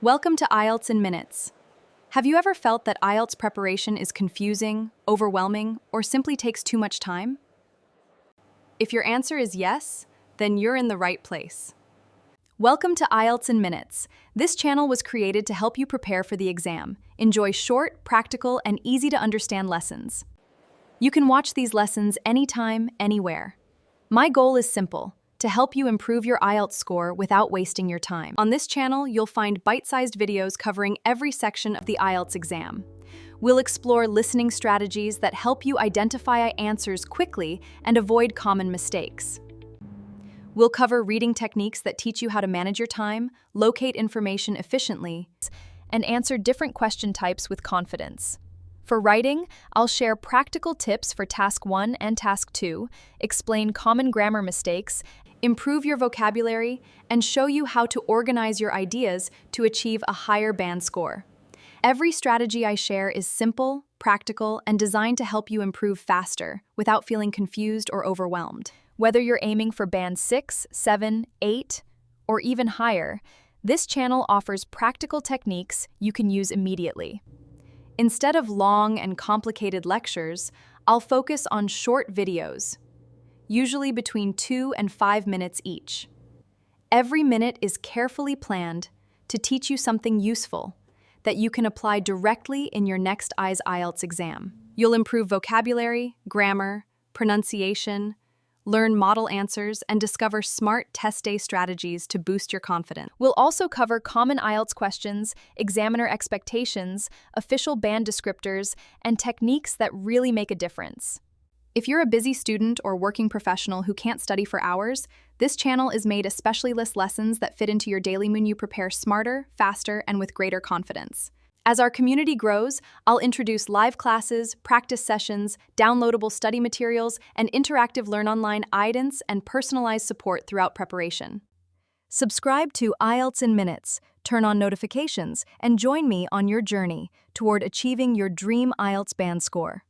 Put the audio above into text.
Welcome to Ielts in Minutes. Have you ever felt that Ielts preparation is confusing, overwhelming, or simply takes too much time? If your answer is yes, then you're in the right place. Welcome to Ielts in Minutes. This channel was created to help you prepare for the exam. Enjoy short, practical, and easy-to-understand lessons. You can watch these lessons anytime, anywhere. My goal is simple: to help you improve your Ielts score without wasting your time. On this channel, you'll find bite-sized videos covering every section of the Ielts exam. We'll explore listening strategies that help you identify answers quickly and avoid common mistakes. We'll cover reading techniques that teach you how to manage your time, locate information efficiently, and answer different question types with confidence. For writing, I'll share practical tips for Task 1 and Task 2, explain common grammar mistakes, improve your vocabulary, and show you how to organize your ideas to achieve a higher band score. Every strategy I share is simple, practical, and designed to help you improve faster without feeling confused or overwhelmed. Whether you're aiming for band 6, 7, 8, or even higher, this channel offers practical techniques you can use immediately. Instead of long and complicated lectures, I'll focus on short videos, usually between 2 and 5 minutes each. Every minute is carefully planned to teach you something useful that you can apply directly in your next Ielts exam. You'll improve vocabulary, grammar, pronunciation, learn model answers, and discover smart test day strategies to boost your confidence. We'll also cover common Ielts questions, examiner expectations, official band descriptors, and techniques that really make a difference. If you're a busy student or working professional who can't study for hours, this channel is made especially list lessons that fit into your daily mood. You prepare smarter, faster, and with greater confidence. As our community grows, I'll introduce live classes, practice sessions, downloadable study materials, and interactive Learn Online guidance and personalized support throughout preparation. Subscribe to Ielts in Minutes, turn on notifications, and join me on your journey toward achieving your dream Ielts band score.